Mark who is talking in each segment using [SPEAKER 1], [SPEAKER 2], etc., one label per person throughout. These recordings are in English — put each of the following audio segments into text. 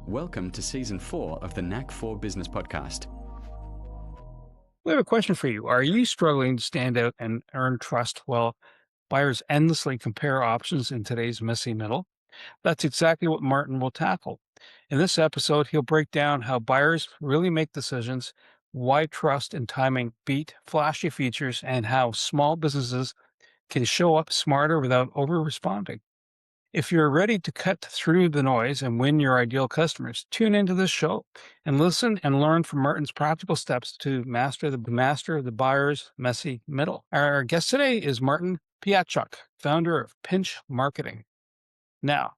[SPEAKER 1] Welcome to Season 4 of the Knack for Business podcast.
[SPEAKER 2] We have a question for you. Are you struggling to stand out and earn trust while buyers endlessly compare options in today's messy middle? That's exactly what Martin will tackle. In this episode, he'll break down how buyers really make decisions, why trust and timing beat flashy features, and how small businesses can show up smarter without over responding. If you're ready to cut through the noise and win your ideal customers, tune into this show and listen and learn from Martin's practical steps to master the buyer's messy middle. Our guest today is Martin Pietrzak, founder of Pinch Marketing. Now,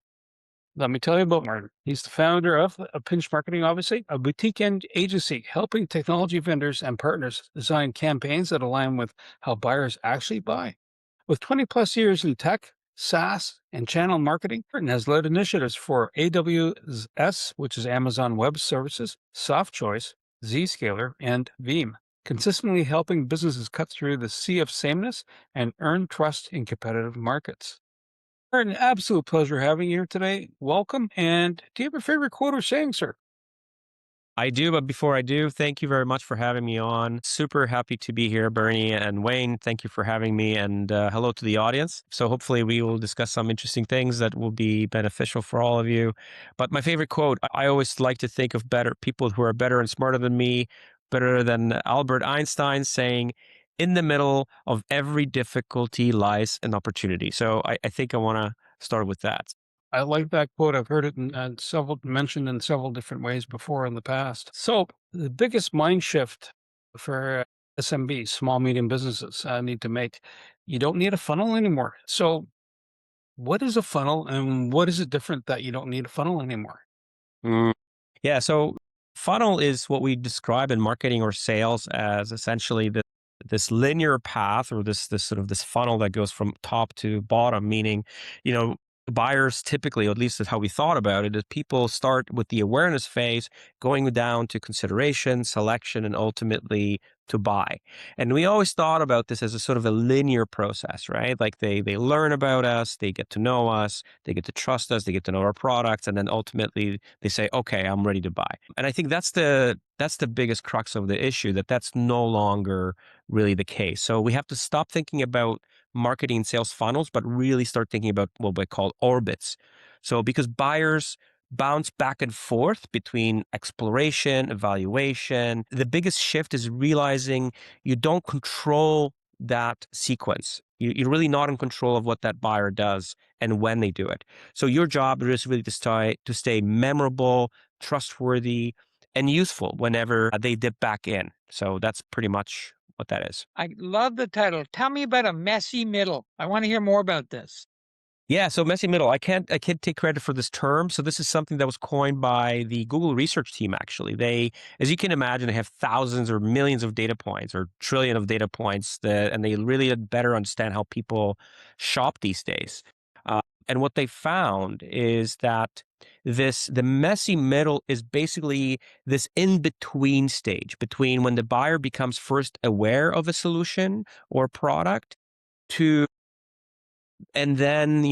[SPEAKER 2] let me tell you about Martin. He's the founder of Pinch Marketing, obviously, a boutique agency helping technology vendors and partners design campaigns that align with how buyers actually buy. With 20 plus years in tech, SaaS, and channel marketing, Martin has led initiatives for AWS, which is Amazon Web Services, SoftChoice, Zscaler, and Veeam, consistently helping businesses cut through the sea of sameness and earn trust in competitive markets. Martin, absolute pleasure having you here today. Welcome. And do you have a favorite quote or saying, sir?
[SPEAKER 3] I do, but before I do, thank you very much for having me on. Super happy to be here, Bernie and Wayne. Thank you for having me, and hello to the audience. So hopefully we will discuss some interesting things that will be beneficial for all of you. But my favorite quote, I always like to think of better people who are better and smarter than me, better than Albert Einstein saying, in the middle of every difficulty lies an opportunity. So I think I want to start with that.
[SPEAKER 2] I like that quote. I've heard it mentioned in several different ways before in the past. So the biggest mind shift for SMBs, small medium businesses, need to make, you don't need a funnel anymore. So what is a funnel, and what is it different that you don't need a funnel anymore?
[SPEAKER 3] Yeah, so funnel is what we describe in marketing or sales as essentially this linear path, or this sort of this funnel that goes from top to bottom, meaning, you know, buyers typically, or at least that's how we thought about it, is people start with the awareness phase, going down to consideration, selection, and ultimately to buy. And we always thought about this as a sort of a linear process, right? Like they learn about us, they get to know us, they get to trust us, they get to know our products, and then ultimately they say, okay, I'm ready to buy. And I think that's the biggest crux of the issue, that's no longer really the case. So we have to stop thinking about marketing and sales funnels, but really start thinking about what we call orbits. So because buyers bounce back and forth between exploration, evaluation, the biggest shift is realizing you don't control that sequence. You're really not in control of what that buyer does and when they do it. So your job is really to stay memorable, trustworthy, and useful whenever they dip back in. So that's pretty much what that is.
[SPEAKER 4] I love the title. Tell me about a messy middle. I want to hear more about this.
[SPEAKER 3] Yeah, so messy middle. I can't take credit for this term. So this is something that was coined by the Google research team. Actually, they, as you can imagine, they have thousands or millions of data points, or trillion of data points, and they really better understand how people shop these days. And what they found is that the messy middle is basically this in-between stage between when the buyer becomes first aware of a solution or product to, and then,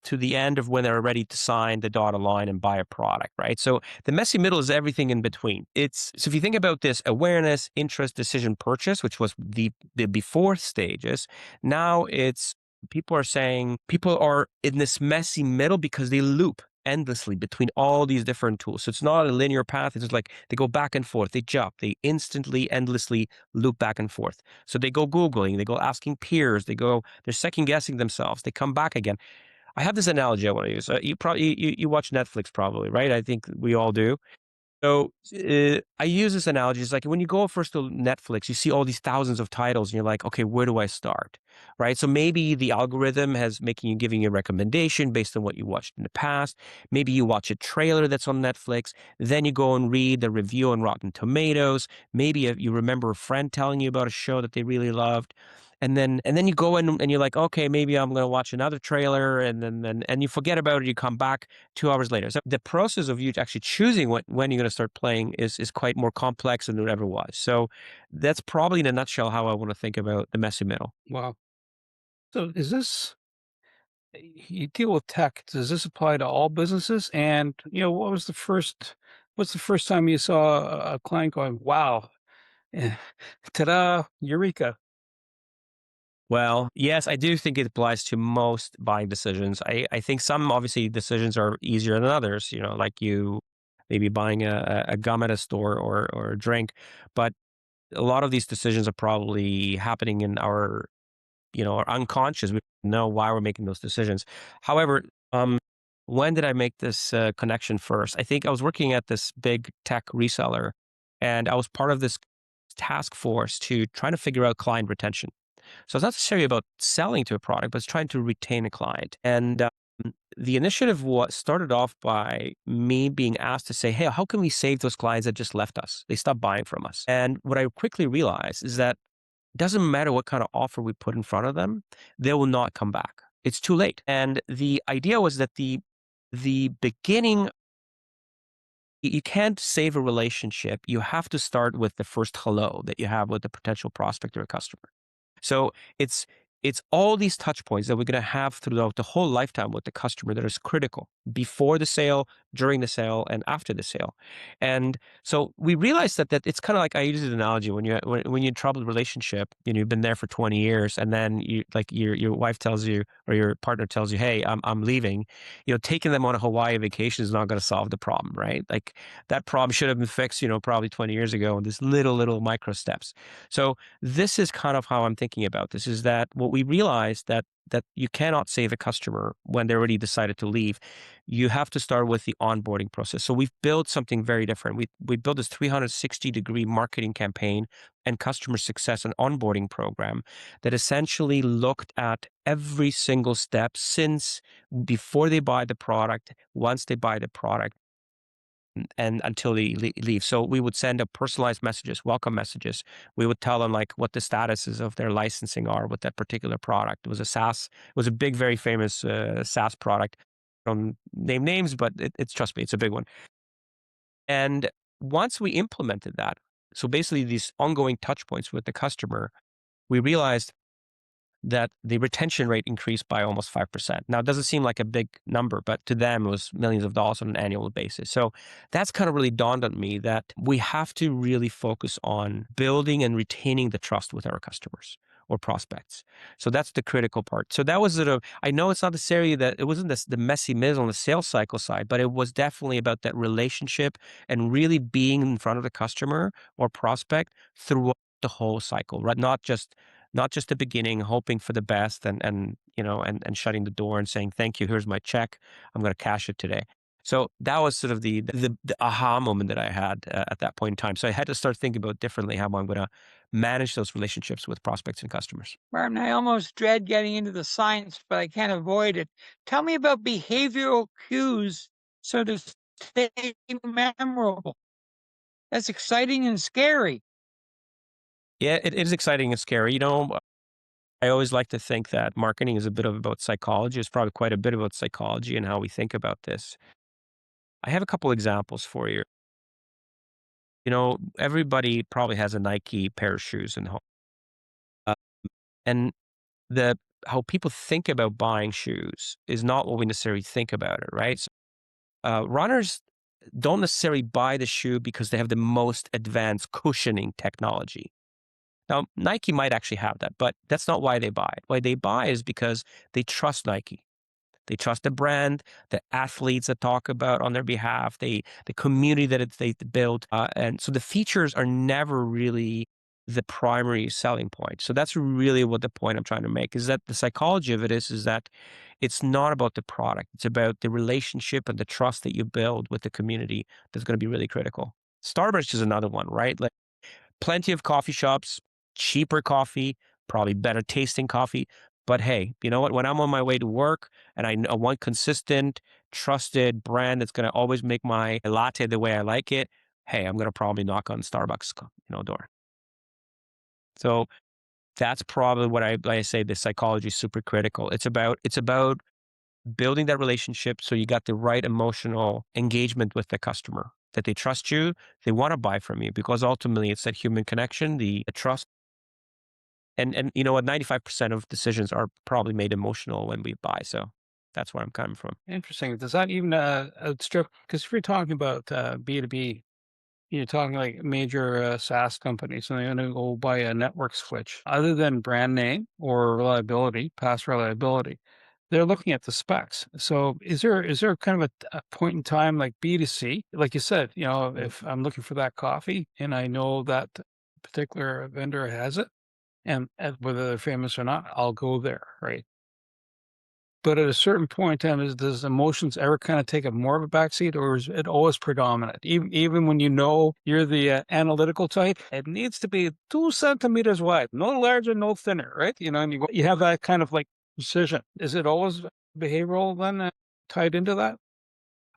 [SPEAKER 3] to the end of when they're ready to sign the dotted line and buy a product, right? So the messy middle is everything in between. So if you think about this awareness, interest, decision, purchase, which was the before stages, now it's people are saying people are in this messy middle because they loop endlessly between all these different tools. So it's not a linear path. It's just like they go back and forth. They jump. They instantly, endlessly loop back and forth. So they go Googling, they go asking peers, they're second guessing themselves. They come back again. I have this analogy I want to use. You watch Netflix probably, right? I think we all do. So I use this analogy. It's like when you go first to Netflix, you see all these thousands of titles and you're like, okay, where do I start? Right? So maybe the algorithm giving you a recommendation based on what you watched in the past. Maybe you watch a trailer that's on Netflix. Then you go and read the review on Rotten Tomatoes. Maybe you remember a friend telling you about a show that they really loved. And then you go in and you're like, okay, maybe I'm going to watch another trailer, and then you forget about it. You come back 2 hours later. So the process of you actually choosing when you're going to start playing is quite more complex than it ever was. So that's probably in a nutshell how I want to think about the messy middle.
[SPEAKER 2] Wow. So is this You deal with tech. Does this apply to all businesses? And what's the first time you saw a client going, "Wow, eh, ta-da, eureka"?
[SPEAKER 3] Well, yes, I do think it applies to most buying decisions. I think some obviously decisions are easier than others, like you maybe buying a gum at a store or a drink. But a lot of these decisions are probably happening in our unconscious. We don't know why we're making those decisions. However, when did I make this connection first? I think I was working at this big tech reseller, and I was part of this task force to trying to figure out client retention. So it's not necessarily about selling to a product, but it's trying to retain a client. And the initiative was started off by me being asked to say, "Hey, how can we save those clients that just left us? They stopped buying from us." And what I quickly realized is that it doesn't matter what kind of offer we put in front of them, they will not come back. It's too late. And the idea was that the beginning, you can't save a relationship. You have to start with the first hello that you have with the potential prospect or a customer. So it's all these touch points that we're going to have throughout the whole lifetime with the customer that is critical before the sale, during the sale, and after the sale. And so we realized that it's kind of like, I use the analogy when you're in troubled relationship, you've been there for 20 years, and then your wife tells you or your partner tells you, "Hey, I'm leaving." Taking them on a Hawaii vacation is not going to solve the problem, right? Like that problem should have been fixed, probably 20 years ago in this little micro steps. So this is kind of how I'm thinking about this, is that what we realized that you cannot save a customer when they already decided to leave. You have to start with the onboarding process. So we've built something very different. We built this 360-degree marketing campaign and customer success and onboarding program that essentially looked at every single step since before they buy the product, once they buy the product, and until they leave. So we would send up personalized messages, welcome messages. We would tell them like what the statuses of their licensing are with that particular product. It was a SaaS, it was a big, very famous SaaS product. I don't name names, but it's trust me, it's a big one. And once we implemented that, so basically these ongoing touch points with the customer, we realized that the retention rate increased by almost 5%. Now, it doesn't seem like a big number, but to them, it was millions of dollars on an annual basis. So that's kind of really dawned on me that we have to really focus on building and retaining the trust with our customers or prospects. So that's the critical part. So that was I know it's not necessarily that it wasn't the messy middle on the sales cycle side, but it was definitely about that relationship and really being in front of the customer or prospect throughout the whole cycle, right? Not just the beginning, hoping for the best and shutting the door and saying, "Thank you, here's my check. I'm going to cash it today." So that was sort of the aha moment that I had at that point in time. So I had to start thinking about differently how I'm going to manage those relationships with prospects and customers.
[SPEAKER 4] Martin, I almost dread getting into the science, but I can't avoid it. Tell me about behavioral cues so to stay memorable. That's exciting and scary.
[SPEAKER 3] Yeah, it is exciting and scary. I always like to think that marketing is a bit about psychology. It's probably quite a bit about psychology and how we think about this. I have a couple examples for you. Everybody probably has a Nike pair of shoes in home. Uh, and the how people think about buying shoes is not what we necessarily think about it, right? So, runners don't necessarily buy the shoe because they have the most advanced cushioning technology. Now, Nike might actually have that, but that's not why they buy it. Why they buy is because they trust Nike. They trust the brand, the athletes that talk about on their behalf, the community that they build. And so the features are never really the primary selling point. So that's really what the point I'm trying to make is that the psychology of it is that it's not about the product. It's about the relationship and the trust that you build with the community that's going to be really critical. Starbucks is another one, right? Like plenty of coffee shops, cheaper coffee, probably better tasting coffee. But hey, you know what? When I'm on my way to work and I want consistent, trusted brand that's going to always make my latte the way I like it, hey, I'm going to probably knock on Starbucks, door. So that's probably what like I say, the psychology is super critical. It's about building that relationship so you got the right emotional engagement with the customer, that they trust you, they want to buy from you, because ultimately it's that human connection, the trust. And you know what, 95% of decisions are probably made emotional when we buy. So That's where I'm coming from.
[SPEAKER 2] Interesting. Does that even outstrip? Because if you're talking about B2B, you're talking like major SaaS companies, and they're going to go buy a network switch. Other than brand name or reliability, past reliability, they're looking at the specs. So is there kind of a point in time like B2C, like you said, if I'm looking for that coffee and I know that particular vendor has it, and whether they're famous or not, I'll go there, right? But at a certain point in time, does emotions ever kind of take a more of a backseat, or is it always predominant? Even when you know you're the analytical type, it needs to be 2 centimeters wide, no larger, no thinner, right? And you have that kind of like precision. Is it always behavioral then tied into that?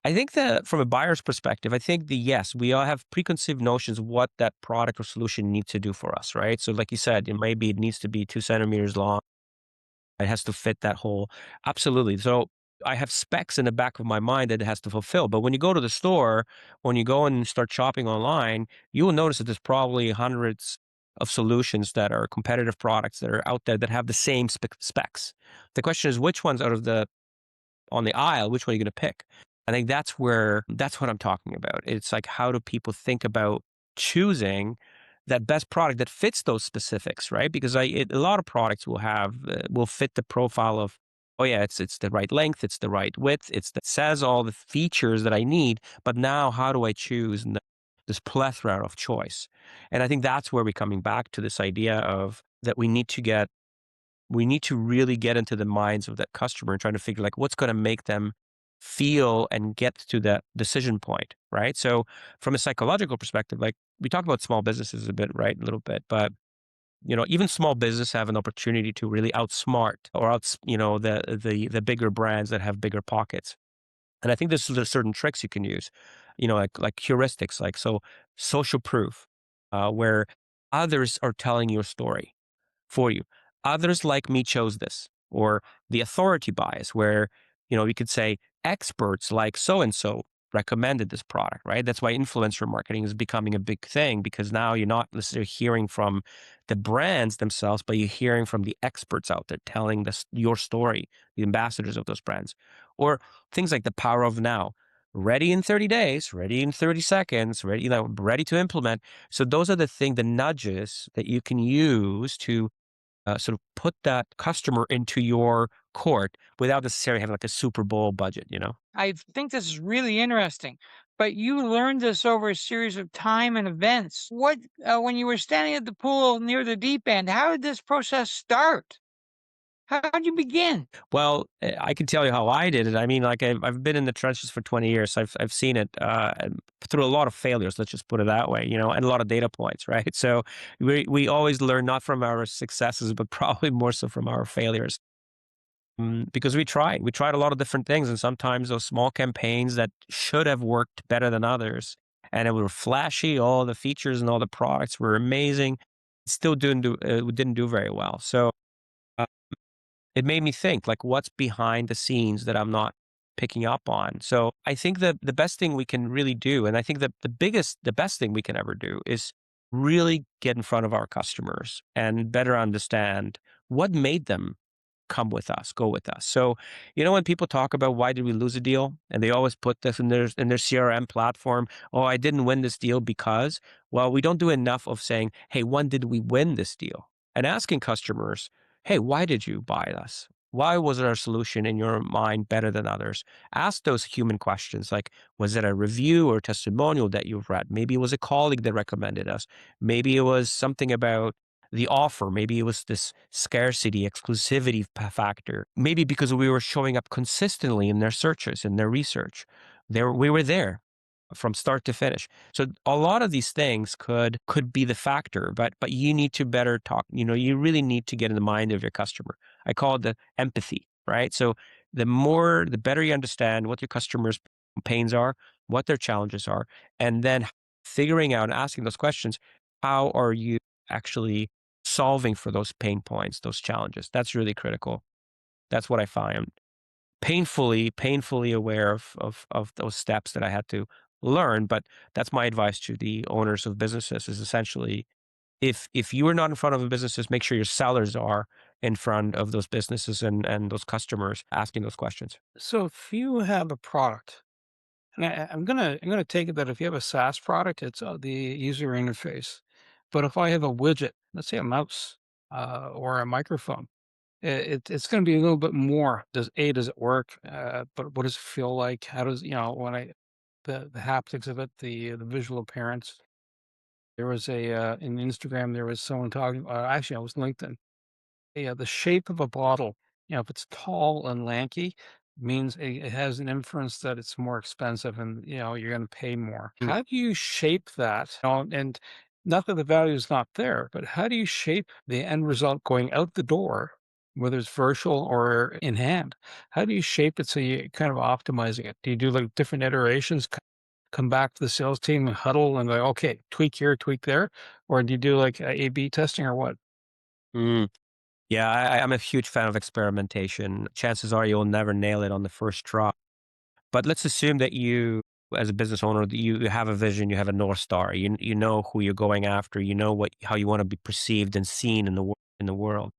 [SPEAKER 3] I think that from a buyer's perspective, I think yes, we all have preconceived notions of what that product or solution needs to do for us, right? So like you said, maybe it needs to be 2 centimeters long. It has to fit that hole. Absolutely. So I have specs in the back of my mind that it has to fulfill. But when you go to the store, when you go and start shopping online, you will notice that there's probably hundreds of solutions that are competitive products that are out there that have the same specs. The question is, which ones out of on the aisle, which one are you going to pick? I think that's what I'm talking about. It's like, how do people think about choosing that best product that fits those specifics, right? Because a lot of products will fit the profile of, oh yeah, it's the right length, it's the right width, it says all the features that I need. But now, how do I choose this plethora of choice? And I think that's where we're coming back to this idea of that we need to really get into the minds of that customer and trying to figure like what's going to make them feel and get to that decision point, right? So from a psychological perspective, like we talk about small businesses a bit, right? A little bit, but even small business have an opportunity to really outsmart or the bigger brands that have bigger pockets. And I think there's certain tricks you can use, like heuristics, like so social proof, where others are telling your story for you. Others like me chose this, or the authority bias, where we could say experts like so and so recommended this product, right? That's why influencer marketing is becoming a big thing, because now you're not necessarily hearing from the brands themselves, but you're hearing from the experts out there telling your story, the ambassadors of those brands, or things like the power of now. Ready in 30 days, ready in 30 seconds, ready to implement. So those are the nudges that you can use to sort of put that customer into your court without necessarily having like a Super Bowl budget.
[SPEAKER 4] I think this is really interesting. But you learned this over a series of time and events. When you were standing at the pool near the deep end, how did this process start? How did you begin?
[SPEAKER 3] Well, I can tell you how I did it. I mean, like I've been in the trenches for 20 years. So I've seen it through a lot of failures. Let's just put it that way, and a lot of data points, right? So we always learn not from our successes, but probably more so from our failures. Because we tried a lot of different things, and sometimes those small campaigns that should have worked better than others, and it were flashy, all the features and all the products were amazing, still didn't do very well. So uh, it made me think, like, what's behind the scenes that I'm not picking up on? So I think that the best thing we can really do, and I think that the best thing we can ever do, is really get in front of our customers and better understand what made them go with us. So, when people talk about why did we lose a deal, and they always put this in their CRM platform, oh, I didn't win this deal because, well, we don't do enough of saying, hey, when did we win this deal? And asking customers, hey, why did you buy us? Why was our solution in your mind better than others? Ask those human questions like, was it a review or testimonial that you've read? Maybe it was a colleague that recommended us. Maybe it was something about the offer. Maybe it was this scarcity, exclusivity factor. Maybe because we were showing up consistently in their searches, in their research. We were there from start to finish. So a lot of these things could be the factor, but you need to better talk. You really need to get in the mind of your customer. I call it the empathy, right? So the better you understand what your customers' pains are, what their challenges are, and then figuring out and asking those questions, how are you actually solving for those pain points, those challenges? That's really critical. That's what I find painfully aware of those steps that I had to learn. But that's my advice to the owners of businesses, is essentially, if you are not in front of the businesses, make sure your sellers are in front of those businesses and those customers asking those questions.
[SPEAKER 2] So if you have a product, and I'm gonna take it that if you have a SaaS product, it's the user interface. But if I have a widget, let's say a mouse or a microphone, it's going to be a little bit more. Does it work? But what does it feel like? How does when I the haptics of it, the visual appearance? There was a in Instagram. There was someone talking. Actually, it was LinkedIn. Yeah, the shape of a bottle, if it's tall and lanky, means it has an inference that it's more expensive and, you're going to pay more.
[SPEAKER 3] Mm.
[SPEAKER 2] How do you shape that? And not that the value is not there, but how do you shape the end result going out the door, whether it's virtual or in hand? How do you shape it so you kind of optimizing it? Do you do like different iterations? Come back to the sales team and huddle and like, okay, tweak here, tweak there, or do you do like A/B testing or what?
[SPEAKER 3] Mm. Yeah, I'm a huge fan of experimentation. Chances are you'll never nail it on the first try. But let's assume that you, as a business owner, that you have a vision, you have a North Star, you know who you're going after, you know how you want to be perceived and seen in the world.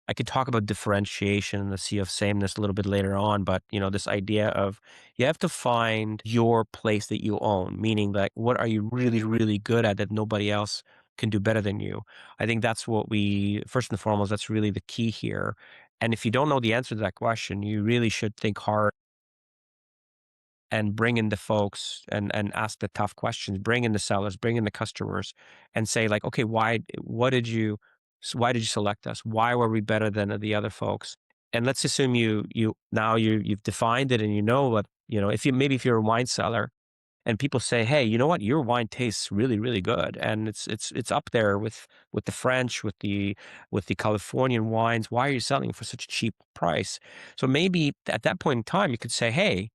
[SPEAKER 3] I could talk about differentiation and the sea of sameness a little bit later on, but this idea of you have to find your place that you own, meaning like what are you really, really good at that nobody else can do better than you? I think that's what we first and foremost, that's really the key here. And if you don't know the answer to that question, you really should think hard and bring in the folks and ask the tough questions, bring in the sellers, bring in the customers and say like, okay, why did you select us? Why were we better than the other folks? And let's assume you've defined it and you know what, if you're a wine seller and people say, hey, you know what, your wine tastes really, really good. And it's up there with the French, with the Californian wines. Why are you selling it for such a cheap price? So maybe at that point in time, you could say, hey,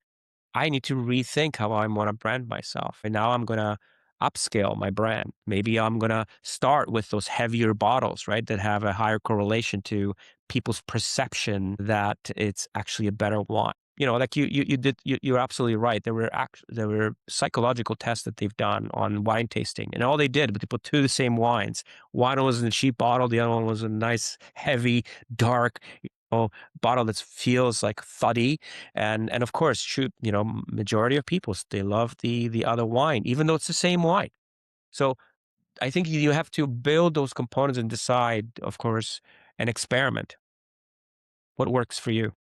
[SPEAKER 3] I need to rethink how I want to brand myself. And now I'm going to upscale my brand. Maybe I'm going to start with those heavier bottles, right? That have a higher correlation to people's perception that it's actually a better wine. Like you're absolutely right. There were psychological tests that they've done on wine tasting, and all they did was they put two of the same wines. One was in a cheap bottle, the other one was a nice, heavy, dark, bottle that feels like fuddy, and of course, shoot, majority of people they love the other wine, even though it's the same wine. So I think you have to build those components and decide, of course, and experiment. What works for you?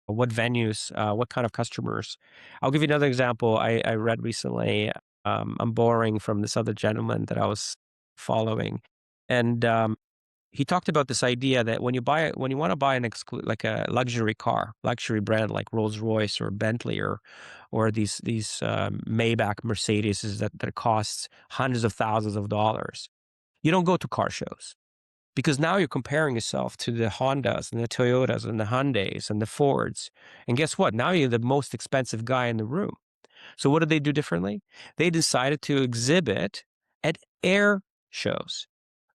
[SPEAKER 3] What venues, what kind of customers? I'll give you another example. I read recently, I'm borrowing from this other gentleman that I was following. And he talked about this idea that when you want to buy like a luxury car, luxury brand like Rolls Royce or Bentley or these Maybach Mercedes that costs hundreds of thousands of dollars, you don't go to car shows. Because now you're comparing yourself to the Hondas and the Toyotas and the Hyundais and the Fords. And guess what? Now you're the most expensive guy in the room. So what did they do differently? They decided to exhibit at air shows,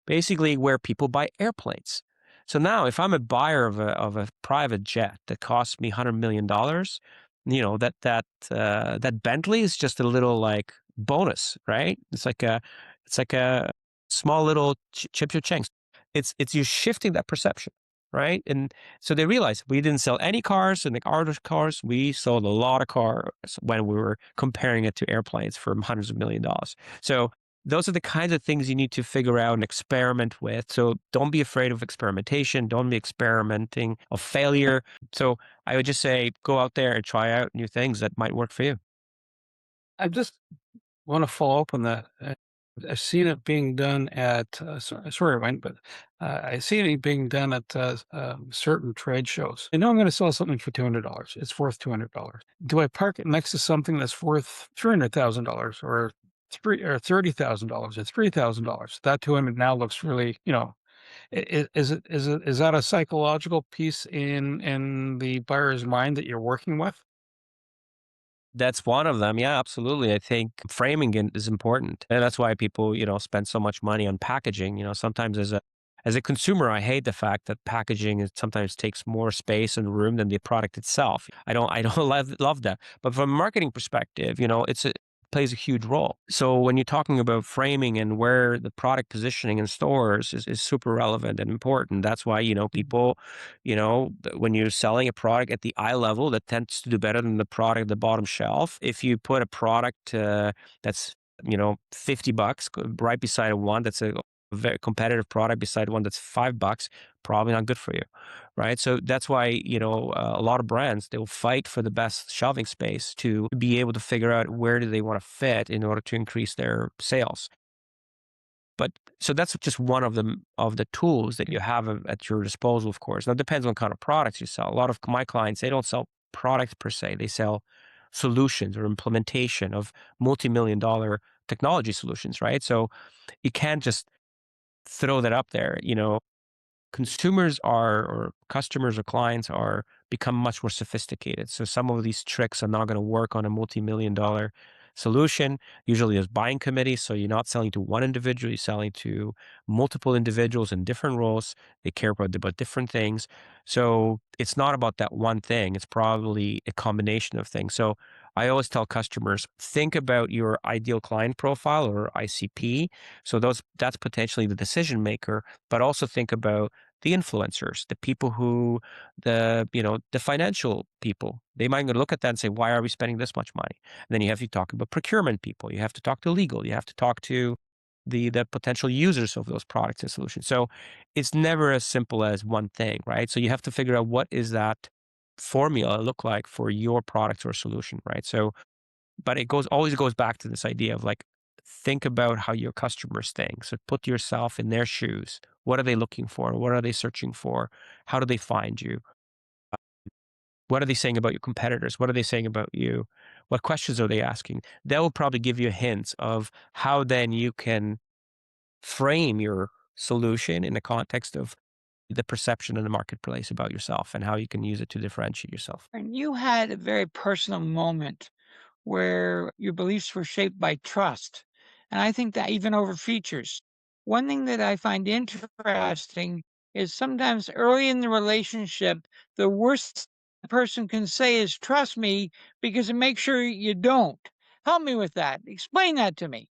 [SPEAKER 3] basically where people buy airplanes. So now if I'm a buyer of a private jet that costs me $100 million, that Bentley is just a little like bonus, right? It's like a small little chip your changs. It's you shifting that perception, right? And so they realized we didn't sell any cars and like our cars. We sold a lot of cars when we were comparing it to airplanes for hundreds of millions of dollars. So those are the kinds of things you need to figure out and experiment with. So don't be afraid of experimentation. Don't be experimenting of failure. So I would just say, go out there and try out new things that might work for you.
[SPEAKER 2] I just want to follow up on that. I've seen it being done at, sorry, Wayne, but I've seen it being done at certain trade shows. I know I'm going to sell something for $200. It's worth $200. Do I park it next to something that's worth $300,000 or $30,000 or $3,000? That 200 now looks really, is that a psychological piece in the buyer's mind that you're working with?
[SPEAKER 3] That's one of them. Yeah, absolutely. I think framing it is important. And that's why people, spend so much money on packaging. Sometimes as a consumer, I hate the fact that packaging sometimes takes more space and room than the product itself. I don't love that. But from a marketing perspective, plays a huge role. So when you're talking about framing and where the product positioning in stores is super relevant and important, that's why, people, when you're selling a product at the eye level, that tends to do better than the product at the bottom shelf. If you put a product that's, $50 right beside one that's a very competitive product beside one that's $5, probably not good for you. Right. So that's why, a lot of brands, they will fight for the best shelving space to be able to figure out where do they want to fit in order to increase their sales. But so that's just one of the tools that you have at your disposal, of course. Now, it depends on what kind of products you sell. A lot of my clients, they don't sell products per se. They sell solutions or implementation of multi-million-dollar technology solutions, right? So you can't just throw that up there. Consumers or customers or clients are become much more sophisticated. So some of these tricks are not going to work on a multi-million-dollar solution. Usually there's buying committees. So you're not selling to one individual, you're selling to multiple individuals in different roles. They care about different things. So it's not about that one thing. It's probably a combination of things. So I always tell customers, think about your ideal client profile or ICP. So that's potentially the decision maker, but also think about the influencers, the people the financial people. They might look at that and say, why are we spending this much money? And then you have to talk about procurement people. You have to talk to legal. You have to talk to the potential users of those products and solutions. So it's never as simple as one thing, right? So you have to figure out what is that formula look like for your product or solution, right? So, but it always goes back to this idea of like, think about how your customers think. So put yourself in their shoes. What are they looking for? What are they searching for? How do they find you? What are they saying about your competitors? What are they saying about you? What questions are they asking? That will probably give you hints of how then you can frame your solution in the context of the perception in the marketplace about yourself and how you can use it to differentiate yourself.
[SPEAKER 4] And you had a very personal moment where your beliefs were shaped by trust. And I think that even over features. One thing that I find interesting is sometimes early in the relationship, the worst a person can say is trust me because it makes sure you don't. Help me with that. Explain that to me.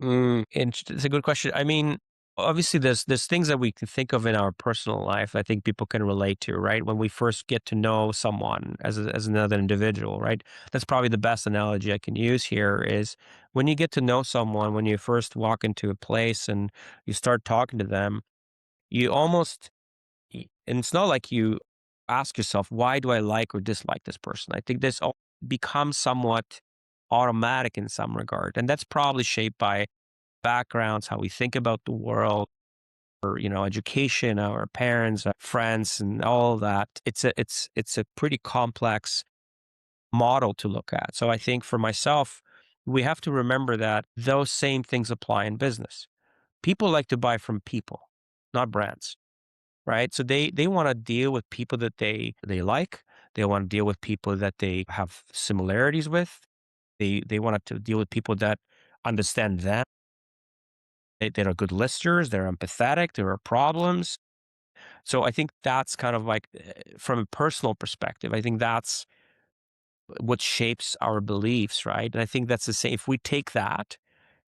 [SPEAKER 3] It's a good question. I mean, obviously, there's things that we can think of in our personal life. I think people can relate to, right? When we first get to know someone as another individual, right? That's probably the best analogy I can use here is when you get to know someone, when you first walk into a place and you start talking to them, you almost, and it's not like you ask yourself, why do I like or dislike this person? I think this becomes somewhat automatic in some regard, and that's probably shaped by backgrounds, how we think about the world, or education, our parents, our friends, and all of that. It's a pretty complex model to look at. So I think for myself, we have to remember that those same things apply in business. People like to buy from people, not brands, right? So they want to deal with people that they like. They want to deal with people that they have similarities with. They want to deal with people that understand them. They're good listeners, they're empathetic, there are problems. So I think that's kind of like, from a personal perspective, I think that's what shapes our beliefs, right? And I think that's the same. If we take that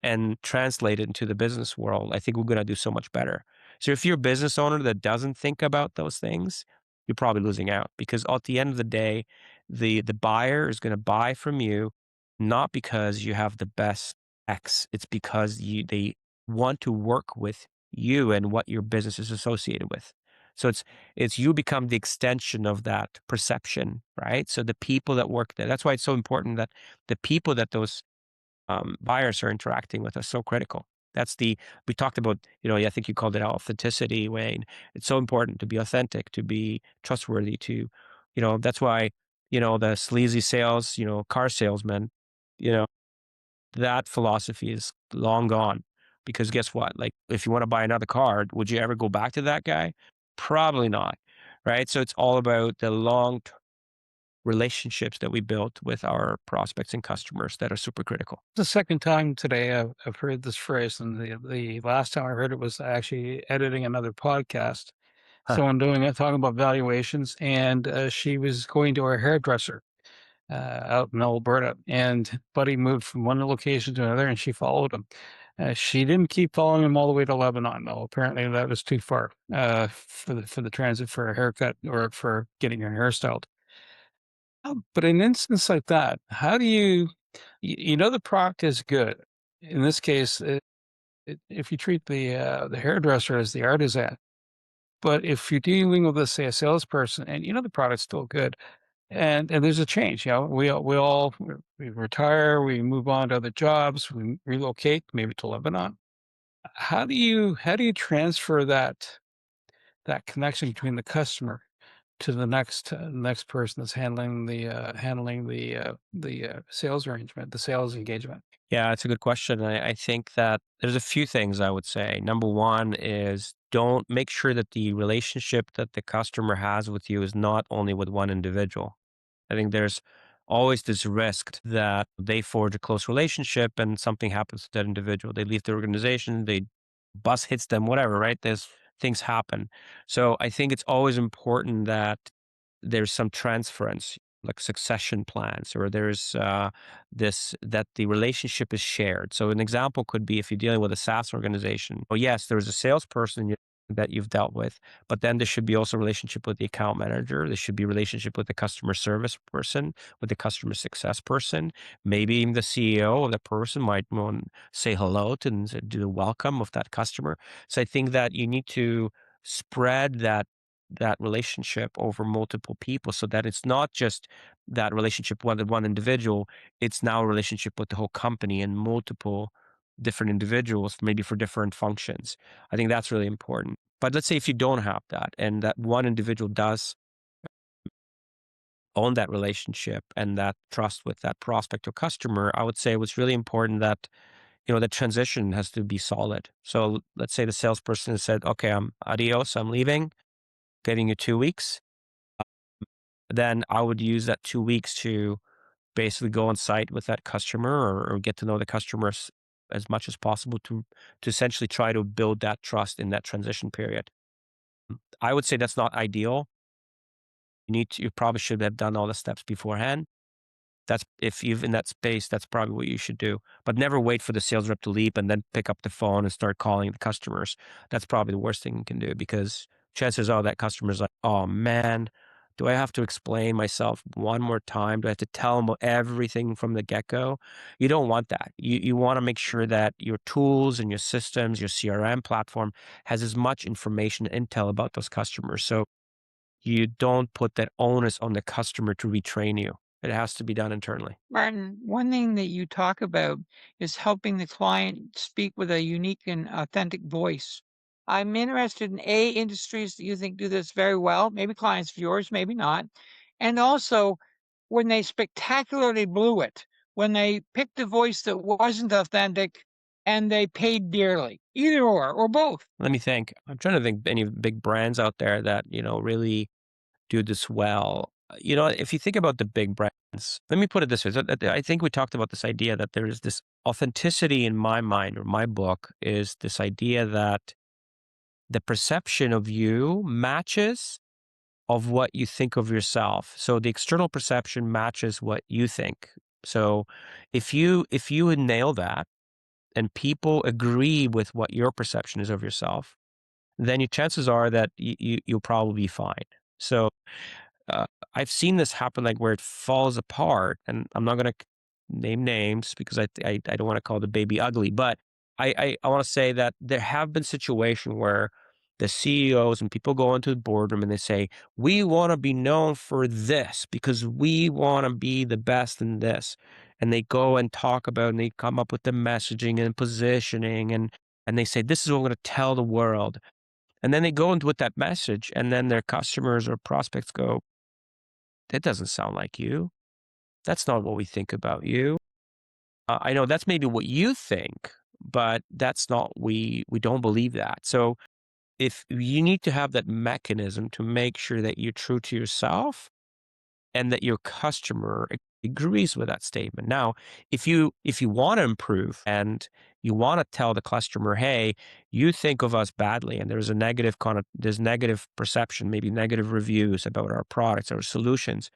[SPEAKER 3] and translate it into the business world, I think we're going to do so much better. So if you're a business owner that doesn't think about those things, you're probably losing out because at the end of the day, the buyer is going to buy from you not because you have the best X. It's because they want to work with you and what your business is associated with. So it's you become the extension of that perception, right? So the people that work there, that's why it's so important that the people that those buyers are interacting with are so critical. We talked about, I think you called it authenticity, Wayne. It's so important to be authentic, to be trustworthy, that's why, the sleazy sales, car salesman, you know, that philosophy is long gone because guess what? Like, if you want to buy another car, would you ever go back to that guy? Probably not. Right. So it's all about the long relationships that we built with our prospects and customers that are super critical.
[SPEAKER 2] The second time today I've heard this phrase, and the last time I heard it was actually editing another podcast.
[SPEAKER 3] Huh.
[SPEAKER 2] So I'm doing it, talking about valuations, and she was going to her hairdresser. out in Alberta, and Buddy moved from one location to another, and she followed him. She didn't keep following him all the way to Lebanon, though. Apparently, that was too far for the transit for a haircut or for getting your hair styled. But in an instance like that, how do you know the product is good? In this case, if you treat the hairdresser as the artisan, but if you're dealing with, let's say, a salesperson, and you know the product's still good, and there's a change, we retire, we move on to other jobs, we relocate maybe to Lebanon. How do you transfer that connection between the customer to the next person that's handling the sales arrangement, the sales engagement?
[SPEAKER 3] Yeah, it's a good question. I think that there's a few things I would say. Number one is don't make sure that the relationship that the customer has with you is not only with one individual. I think there's always this risk that they forge a close relationship and something happens to that individual. They leave the organization, they bus hits them, whatever, right? There's things happen. So I think it's always important that there's some transference, like succession plans, or there's this that the relationship is shared. So an example could be if you're dealing with a SaaS organization. Well, yes, there's a salesperson that you've dealt with, but then there should be also a relationship with the account manager. There should be a relationship with the customer service person, with the customer success person. Maybe even the CEO of the person might want to say hello to and do the welcome of that customer. So I think that you need to spread that relationship over multiple people so that it's not just that relationship with one individual, it's now a relationship with the whole company and multiple different individuals, maybe for different functions. I think that's really important. But let's say if you don't have that and that one individual does own that relationship and that trust with that prospect or customer, I would say it was really important that, the transition has to be solid. So let's say the salesperson has said, okay, I'm adios, I'm leaving, getting you 2 weeks. Then I would use that 2 weeks to basically go on site with that customer or get to know the customers as much as possible to essentially try to build that trust in that transition period. I would say that's not ideal. You probably should have done all the steps beforehand. That's if you're in that space, that's probably what you should do. But never wait for the sales rep to leap and then pick up the phone and start calling the customers. That's probably the worst thing you can do because chances are that customer's like, oh man, do I have to explain myself one more time? Do I have to tell them everything from the get-go? You don't want that. You want to make sure that your tools and your systems, your CRM platform has as much information, intel about those customers. So you don't put that onus on the customer to retrain you. It has to be done internally.
[SPEAKER 4] Martin, one thing that you talk about is helping the client speak with a unique and authentic voice. I'm interested in industries that you think do this very well, maybe clients of yours, maybe not. And also when they spectacularly blew it, when they picked a voice that wasn't authentic and they paid dearly, either or both.
[SPEAKER 3] Let me think. I'm trying to think any big brands out there that, really do this well. If you think about the big brands, let me put it this way. So I think we talked about this idea that there is this authenticity in my mind or my book is this idea that the perception of you matches of what you think of yourself. So the external perception matches what you think. So if you nail that and people agree with what your perception is of yourself, then your chances are that you'll probably be fine. So I've seen this happen, like where it falls apart, and I'm not going to name names because I don't want to call the baby ugly, but I want to say that there have been situations where the CEOs and people go into the boardroom and they say, we want to be known for this because we want to be the best in this. And they go and talk about, and they come up with the messaging and positioning, and they say, this is what I'm going to tell the world. And then they go into with that message, and then their customers or prospects go, that doesn't sound like you. That's not what we think about you. I know that's maybe what you think, but that's not, we don't believe that. So if you need to have that mechanism to make sure that you're true to yourself and that your customer agrees with that statement. Now, if you want to improve and you want to tell the customer, hey, you think of us badly and there's negative perception, maybe negative reviews about our products, our solutions,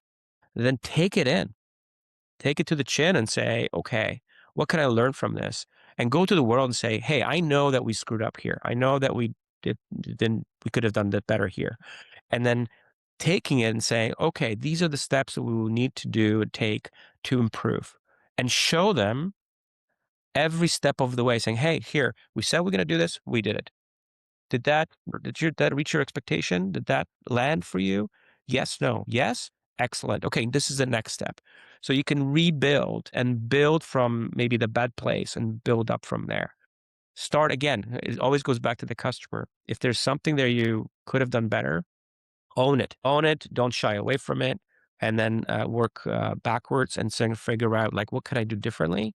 [SPEAKER 3] then take it in. take it to the chin and say, okay, what can I learn from this? And go to the world and say, hey, I know that we screwed up here. I know that we we could have done that better here. And then taking it and saying, okay, these are the steps that we will need to do and take to improve, and show them every step of the way, saying, hey, here, we said we're going to do this. We did it. Did that reach your expectation? Did that land for you? Yes, no, yes. Excellent. Okay, this is the next step. So you can rebuild and build from maybe the bad place and build up from there. Start again. It always goes back to the customer. If there's something there you could have done better, own it. Own it. Don't shy away from it. And then work backwards and figure out, like, what could I do differently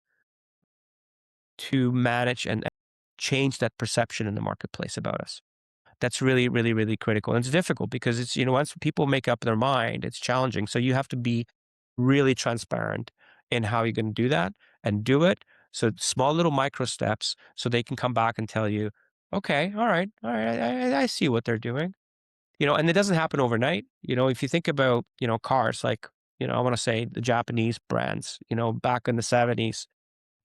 [SPEAKER 3] to manage and change that perception in the marketplace about us. That's really, really, really critical. And it's difficult because it's, once people make up their mind, it's challenging. So you have to be really transparent in how you're going to do that and do it. So small little micro steps so they can come back and tell you, okay, all right, I see what they're doing. And it doesn't happen overnight. If you think about, cars, like, I want to say the Japanese brands, back in the 70s,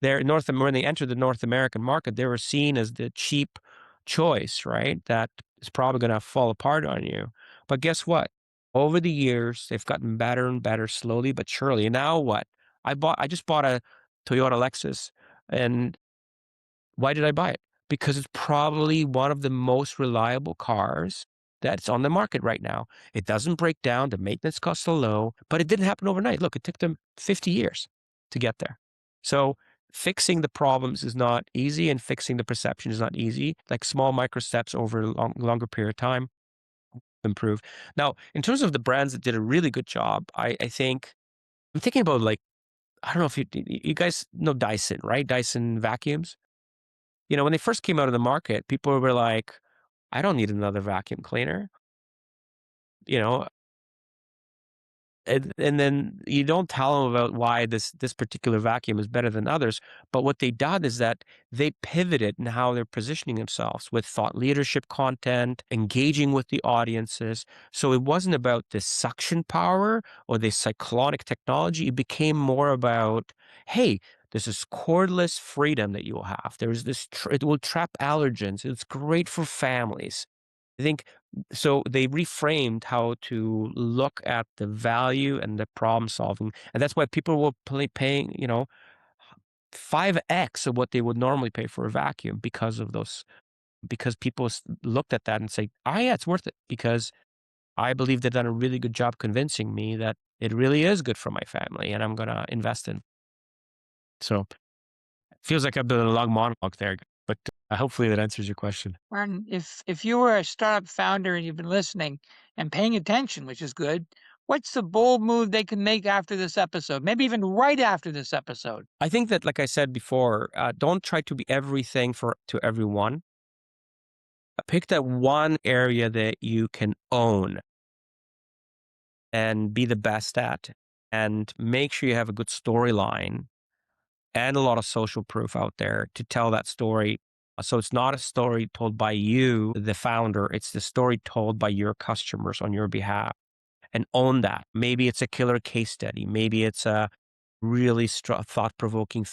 [SPEAKER 3] when they entered the North American market, they were seen as the cheap choice, right? That is probably going to fall apart on you. But guess what? Over the years, they've gotten better and better, slowly but surely. And now what? I just bought a Toyota Lexus, and why did I buy it? Because it's probably one of the most reliable cars that's on the market right now. It doesn't break down. The maintenance costs are low, but it didn't happen overnight. Look, it took them 50 years to get there. So fixing the problems is not easy, and fixing the perception is not easy. Like small micro steps over a longer period of time improve. Now, in terms of the brands that did a really good job, I think I'm thinking about, like, I don't know if you guys know Dyson, right? Dyson vacuums. When they first came out of the market, people were like, I don't need another vacuum cleaner. You know, and then you don't tell them about why this particular vacuum is better than others. But what they done is that they pivoted in how they're positioning themselves with thought leadership content, engaging with the audiences. So it wasn't about the suction power or the cyclonic technology. It became more about, hey, this is cordless freedom that you will have. There's this, it will trap allergens. It's great for families. I think so. They reframed how to look at the value and the problem solving, and that's why people were paying, 5x of what they would normally pay for a vacuum because of those. Because people looked at that and say, "Ah, yeah, it's worth it," because I believe they've done a really good job convincing me that it really is good for my family, and I'm going to invest in. So it feels like I've been a long monologue there, but hopefully that answers your question.
[SPEAKER 4] Martin, if you were a startup founder and you've been listening and paying attention, which is good, what's the bold move they can make after this episode? Maybe even right after this episode.
[SPEAKER 3] I think that, like I said before, don't try to be everything to everyone. Pick that one area that you can own and be the best at, and make sure you have a good storyline and a lot of social proof out there to tell that story. So it's not a story told by you, the founder, it's the story told by your customers on your behalf, and own that. Maybe it's a killer case study. Maybe it's a really thought-provoking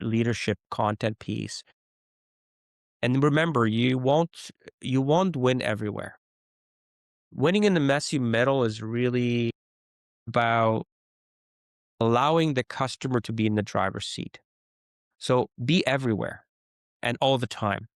[SPEAKER 3] leadership content piece. And remember, you won't win everywhere. Winning in the messy middle is really about allowing the customer to be in the driver's seat. So be everywhere and all the time.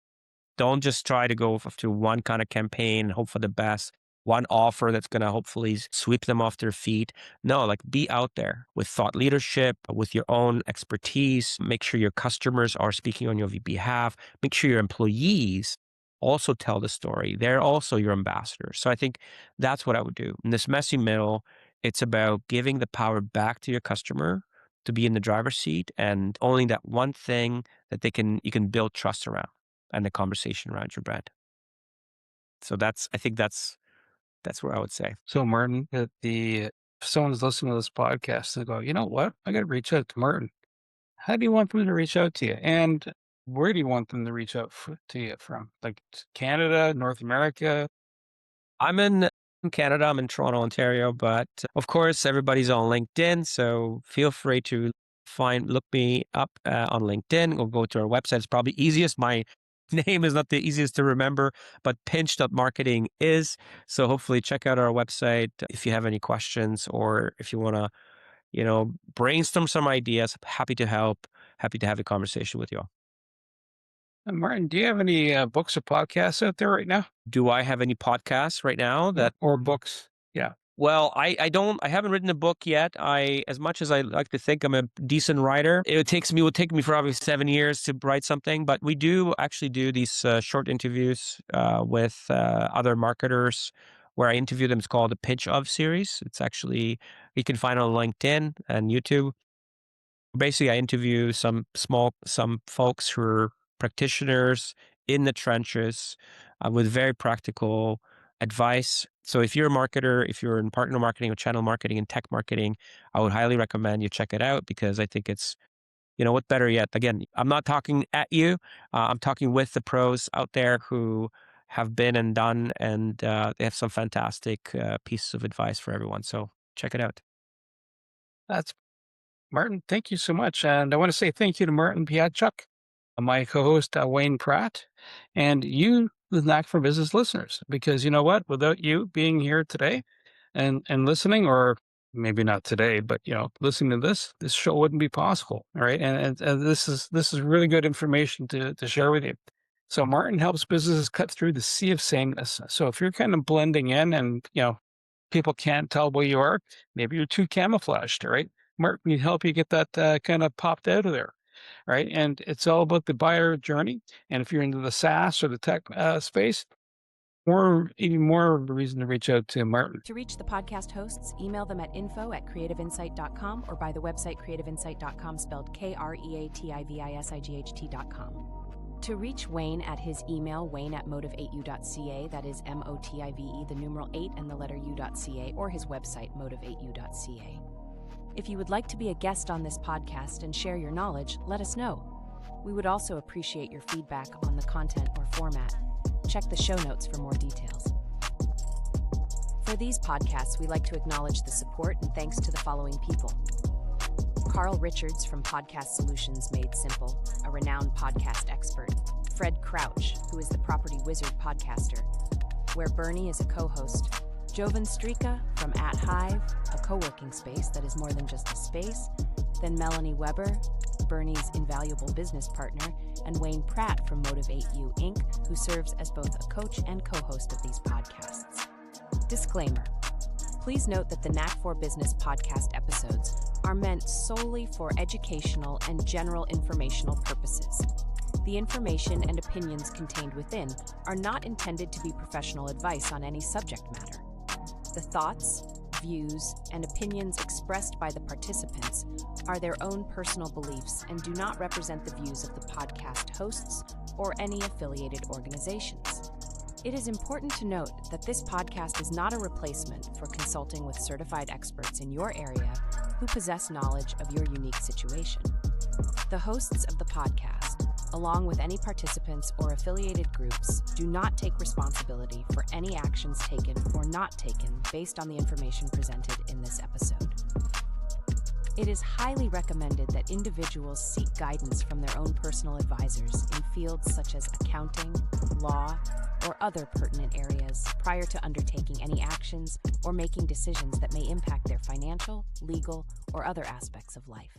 [SPEAKER 3] Don't just try to go to one kind of campaign and hope for the best, one offer that's going to hopefully sweep them off their feet. No, like, be out there with thought leadership, with your own expertise. Make sure your customers are speaking on your behalf. Make sure your employees also tell the story. They're also your ambassadors. So I think that's what I would do. In this messy middle, it's about giving the power back to your customer to be in the driver's seat and owning that one thing that you can build trust around and the conversation around your brand. So I think that's where I would say.
[SPEAKER 2] So, Martin, if someone's listening to this podcast and go, you know what? I got to reach out to Martin. How do you want them to reach out to you? And where do you want them to reach out to you from? Like Canada, North America?
[SPEAKER 3] I'm in in Canada. I'm in Toronto, Ontario, but of course, everybody's on LinkedIn. So feel free to look me up on LinkedIn or go to our website. It's probably easiest. My name is not the easiest to remember, but pinch.marketing is. So hopefully check out our website if you have any questions or if you want to, brainstorm some ideas. Happy to help. Happy to have a conversation with you all.
[SPEAKER 2] Martin, do you have any books or podcasts out there right now?
[SPEAKER 3] Do I have any podcasts right now that
[SPEAKER 2] or books? Yeah.
[SPEAKER 3] Well, I haven't written a book yet. As much as I like to think I'm a decent writer, it would take me for obviously 7 years to write something, but we do actually do these short interviews with other marketers where I interview them. It's called the Pitch Of series. It's actually, you can find it on LinkedIn and YouTube. Basically, I interview some folks who are practitioners in the trenches with very practical advice. So if you're a marketer, if you're in partner marketing or channel marketing and tech marketing, I would highly recommend you check it out because I think it's, what better yet? Again, I'm not talking at you. I'm talking with the pros out there who have been and done, and they have some fantastic pieces of advice for everyone. So check it out.
[SPEAKER 2] That's Martin. Thank you so much. And I want to say thank you to Martin Pietrzak, my co-host, Wayne Pratt, and you, the Knack for Business listeners, because you know what? Without you being here today and listening, or maybe not today, but listening to this show wouldn't be possible. All right. And this is really good information to share with you. So Martin helps businesses cut through the sea of sameness. So if you're kind of blending in and, people can't tell where you are, maybe you're too camouflaged, all right? Martin can help you get that kind of popped out of there. Right. And it's all about the buyer journey. And if you're into the SaaS or the tech space, even more of a reason to reach out to Martin.
[SPEAKER 5] To reach the podcast hosts, email them at info@creativeinsight.com or by the website creativeinsight.com, spelled KREATIVISIGHT.com. To reach Wayne at his email, wayne@motive8u.ca, that is MOTIVE, the numeral 8 and the letter u.ca, or his website, motive8u.ca. If you would like to be a guest on this podcast and share your knowledge, let us know. We would also appreciate your feedback on the content or format. Check the show notes for more details. For these podcasts, we like to acknowledge the support and thanks to the following people. Carl Richards from Podcast Solutions Made Simple, a renowned podcast expert. Fred Crouch, who is the Property Wizard podcaster, where Bernie is a co-host. Jovan Strika from At Hive, a co-working space that is more than just a space. Then Melanie Weber, Bernie's invaluable business partner, and Wayne Pratt from Motive8U Inc., who serves as both a coach and co-host of these podcasts. Disclaimer. Please note that the Knack for Business podcast episodes are meant solely for educational and general informational purposes. The information and opinions contained within are not intended to be professional advice on any subject matter. The thoughts, views, and opinions expressed by the participants are their own personal beliefs and do not represent the views of the podcast hosts or any affiliated organizations. It is important to note that this podcast is not a replacement for consulting with certified experts in your area who possess knowledge of your unique situation. The hosts of the podcast, along with any participants or affiliated groups, do not take responsibility for any actions taken or not taken based on the information presented in this episode. It is highly recommended that individuals seek guidance from their own personal advisors in fields such as accounting, law, or other pertinent areas prior to undertaking any actions or making decisions that may impact their financial, legal, or other aspects of life.